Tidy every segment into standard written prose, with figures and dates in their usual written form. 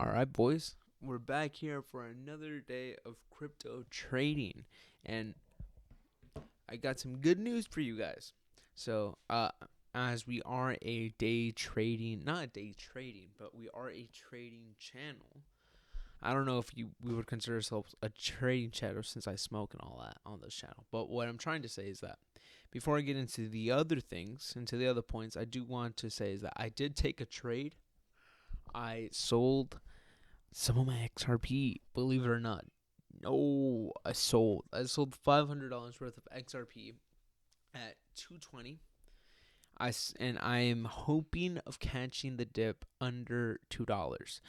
All right, boys, we're back here for another day of crypto trading, and I got some good news for you guys. So, as we are a day trading, not day trading, but we are a trading channel. I don't know if we would consider ourselves a trading channel since I smoke and all that on this channel. But what I'm trying to say is that before I get into the other things, into the other points, I do want to say is that I did take a trade. I sold some of my XRP, believe it or not. No, I sold. I sold $500 worth of XRP at 220. And I am hoping of catching the dip under $2.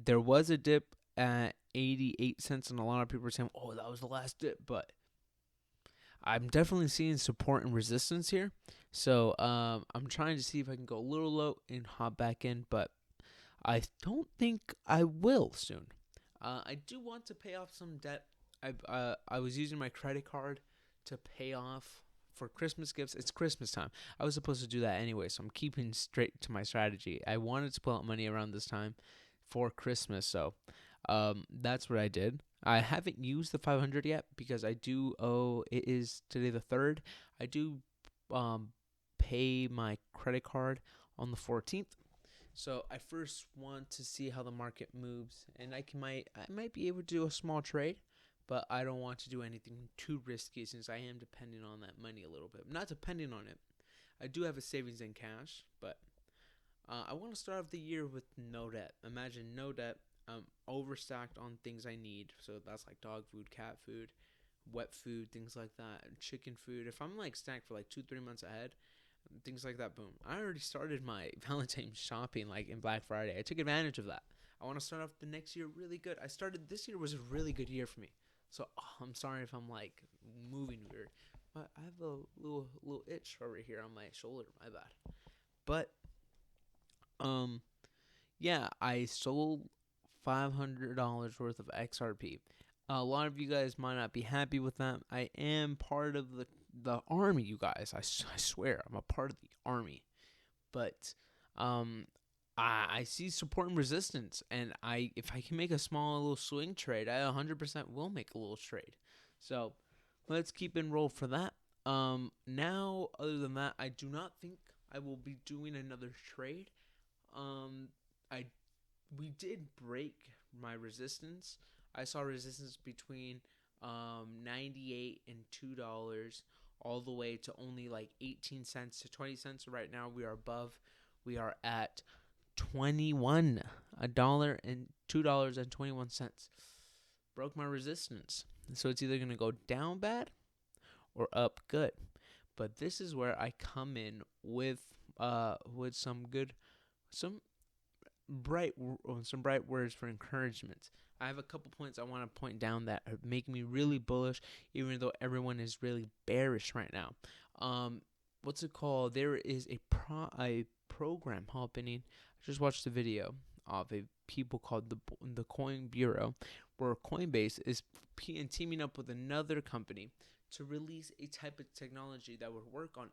There was a dip at 88 cents, and a lot of people were saying, "Oh, that was the last dip," but I'm definitely seeing support and resistance here. So I'm trying to see if I can go a little low and hop back in, but I don't think I will soon. I do want to pay off some debt. I was using my credit card to pay off for Christmas gifts. It's Christmas time. I was supposed to do that anyway, so I'm keeping straight to my strategy. I wanted to pull out money around this time for Christmas, so that's what I did. I haven't used the 500 yet because I do owe. It is today the 3rd. I do pay my credit card on the 14th. So I first want to see how the market moves, and I might be able to do a small trade, but I don't want to do anything too risky since I am depending on that money a little bit. I'm not depending on it. I do have a savings in cash, but I want to start off the year with no debt. Imagine no debt. I'm overstacked on things I need, so that's like dog food, cat food, wet food, things like that, chicken food. If I'm like stacked for like 2-3 months ahead, things like that, boom. I already started my Valentine's shopping like in Black Friday. I took advantage of that. I want to start off the next year really good. This year was a really good year for me. So I'm sorry if I'm like moving weird, but I have a little itch over here on my shoulder. My bad. But um yeah, I sold $500 worth of XRP. A lot of you guys might not be happy with that. I am part of the army, you guys. I swear, I'm a part of the army. But um, I see support and resistance, and if I can make a small little swing trade, I 100% will make a little trade. So let's keep and roll for that. Now, other than that, I do not think I will be doing another trade. I We did break my resistance. I saw resistance between 98 and $2 all the way to only like 18 cents to 20 cents. Right now we are above. We are at 21 a dollar and $2.21. Broke my resistance. So it's either going to go down bad or up good. But this is where I come in with some bright words for encouragement. I have a couple points I want to point down that make me really bullish, even though everyone is really bearish right now. What's it called? There is a program happening. I just watched a video of a people called the Coin Bureau, where Coinbase is teaming up with another company to release a type of technology that would work on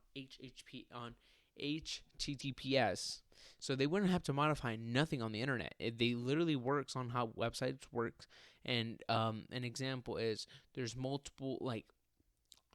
HTTPS. So they wouldn't have to modify nothing on the internet. They literally works on how websites work. And an example is there's multiple, like,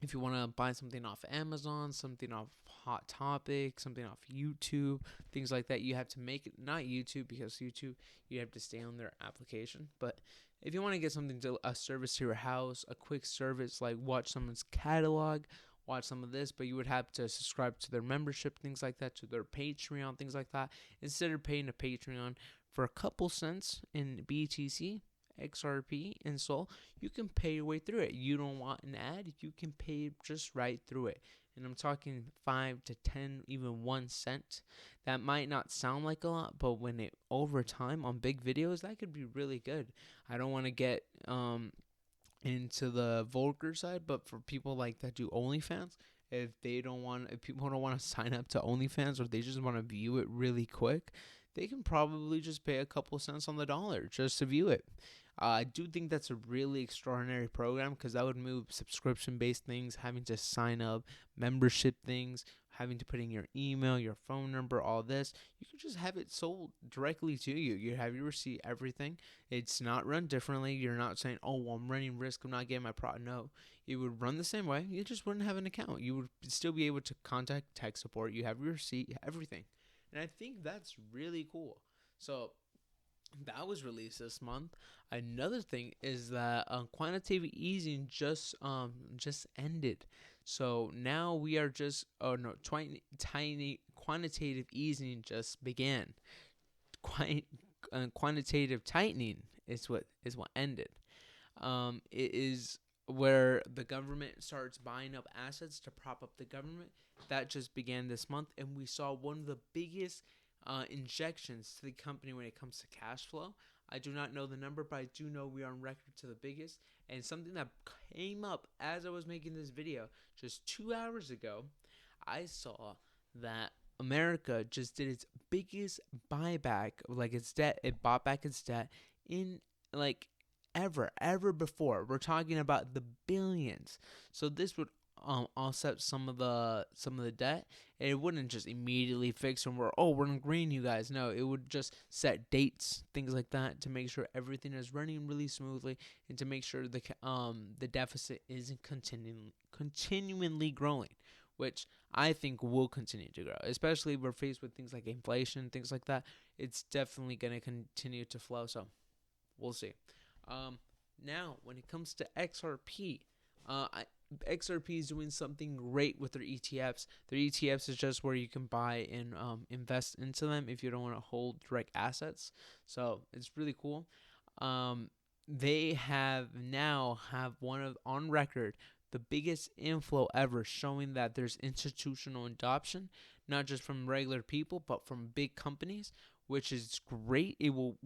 if you want to buy something off Amazon, something off Hot Topic, something off YouTube, things like that, you have to make it not YouTube, because YouTube you have to stay on their application. But if you want to get something to a service to your house, a quick service like watch someone's catalog, watch some of this, but you would have to subscribe to their membership, things like that, to their Patreon, things like that. Instead of paying a Patreon for a couple cents in BTC, XRP, and Sol, you can pay your way through it. You don't want an ad, you can pay just right through it. And I'm talking 5 to 10, even 1 cent. That might not sound like a lot, but when it over time on big videos, that could be really good. I don't want to get into the vulgar side, but for people like that do OnlyFans, if people don't want to sign up to OnlyFans, or they just want to view it really quick, they can probably just pay a couple cents on the dollar just to view it. I do think that's a really extraordinary program, because that would move subscription-based things, having to sign up, membership things, having to put in your email, your phone number, all this. You can just have it sold directly to you. You have your receipt, everything. It's not run differently. You're not saying, oh, well, I'm running risk of not getting my product. No, it would run the same way. You just wouldn't have an account. You would still be able to contact tech support. You have your receipt, everything. And I think that's really cool. So that was released this month. Another thing is that quantitative easing just ended. So now we are just tiny quantitative easing just began. Quantitative tightening is what ended. It is where the government starts buying up assets to prop up the government. That just began this month, and we saw one of the biggest injections to the company when it comes to cash flow. I do not know the number, but I do know we are on record to the biggest. And something that came up as I was making this video just 2 hours ago, I saw that America just did its biggest buyback, like its debt. It bought back its debt in like ever before. We're talking about the billions. So this would offset some of the debt. And it wouldn't just immediately fix and we're in green, you guys. No, it would just set dates, things like that, to make sure everything is running really smoothly and to make sure the deficit isn't continually growing, which I think will continue to grow, especially if we're faced with things like inflation, things like that. It's definitely going to continue to flow. So we'll see. Now, when it comes to XRP, XRP is doing something great with their ETFs. Their ETFs is just where you can buy and invest into them if you don't want to hold direct assets. So it's really cool. They have on record the biggest inflow ever, showing that there's institutional adoption, not just from regular people, but from big companies, which is great. It will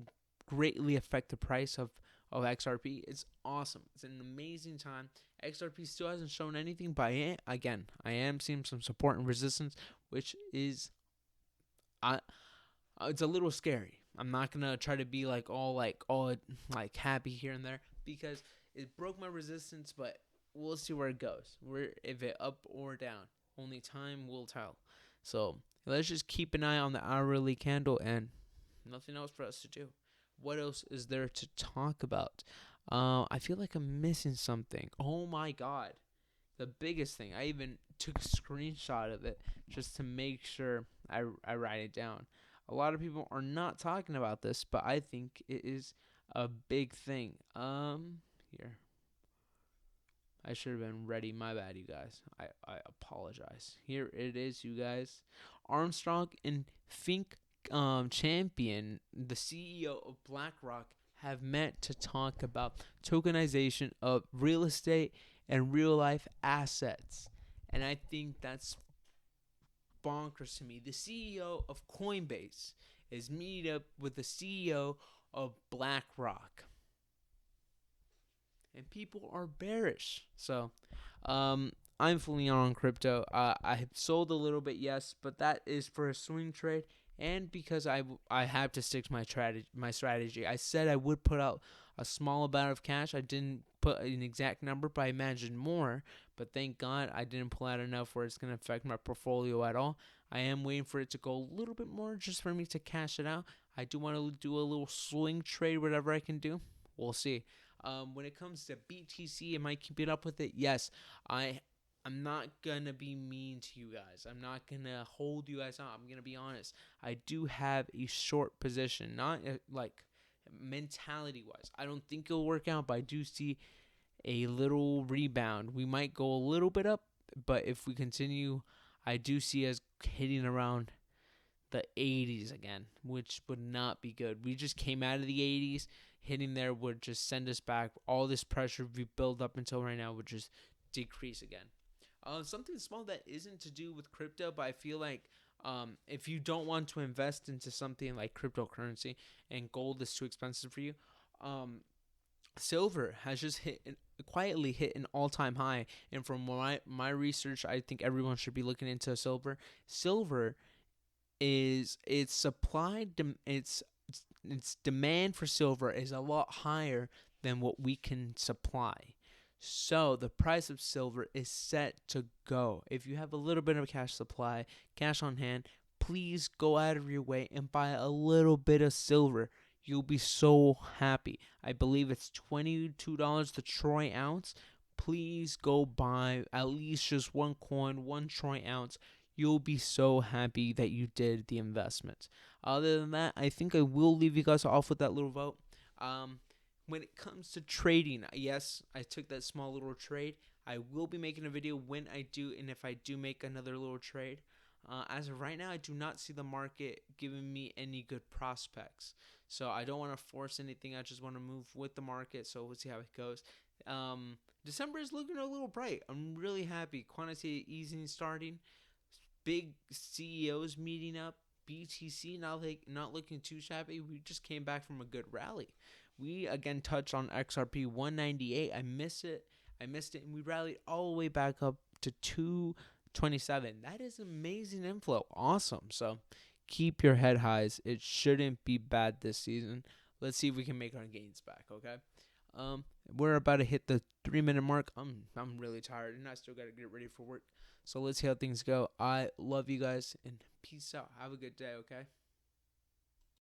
greatly affect the price of XRP. It's awesome. It's an amazing time. XRP still hasn't shown anything, but I am seeing some support and resistance, which is it's a little scary. I'm not gonna try to be all happy here and there because it broke my resistance, but we'll see where it goes. If it up or down. Only time will tell. So let's just keep an eye on the hourly candle and nothing else for us to do. What else is there to talk about? I feel like I'm missing something. Oh my god. The biggest thing. I even took a screenshot of it just to make sure I write it down. A lot of people are not talking about this, but I think it is a big thing. Here. I should have been ready. My bad, you guys. I apologize. Here it is, you guys. Armstrong and Fink Champion, the CEO of BlackRock, have met to talk about tokenization of real estate and real life assets. And I think that's bonkers to me. The CEO of Coinbase is meeting up with the CEO of BlackRock. And people are bearish. So, I'm fully on crypto. I have sold a little bit, yes, but that is for a swing trade. And because I have to stick to my strategy. I said I would put out a small amount of cash. I didn't put an exact number, but I imagined more. But thank God I didn't pull out enough where it's going to affect my portfolio at all. I am waiting for it to go a little bit more just for me to cash it out. I do want to do a little swing trade, whatever I can do. We'll see. When it comes to BTC, am I keeping up with it? Yes. I'm not going to be mean to you guys. I'm not going to hold you guys out. I'm going to be honest. I do have a short position, not mentality-wise. I don't think it'll work out, but I do see a little rebound. We might go a little bit up, but if we continue, I do see us hitting around the 80s again, which would not be good. We just came out of the 80s. Hitting there would just send us back. All this pressure we built up until right now would just decrease again. Something small that isn't to do with crypto, but I feel like if you don't want to invest into something like cryptocurrency and gold is too expensive for you, silver has just quietly hit an all-time high. And from my research, I think everyone should be looking into silver. Silver is its demand for silver is a lot higher than what we can supply. So the price of silver is set to go. If you have a little bit of cash supply, cash on hand, please go out of your way and buy a little bit of silver. You'll be so happy. I believe it's $22 the troy ounce. Please go buy at least just one coin, one troy ounce. You'll be so happy that you did the investment. Other than that, I think I will leave you guys off with that little vote. When it comes to trading, yes, I took that small little trade. I will be making a video when I do, and if I do make another little trade. As of right now, I do not see the market giving me any good prospects. So I don't want to force anything. I just want to move with the market. So we'll see how it goes. December is looking a little bright. I'm really happy. Quantitative easing starting. Big CEOs meeting up. BTC not looking too shabby. We just came back from a good rally. We again touched on XRP 198. I missed it, and we rallied all the way back up to 227. That is amazing inflow. Awesome. So keep your head highs. It shouldn't be bad this season. Let's see if we can make our gains back. Okay. We're about to hit the 3-minute mark. I'm really tired, and I still gotta get ready for work. So let's see how things go. I love you guys, and peace out. Have a good day. Okay.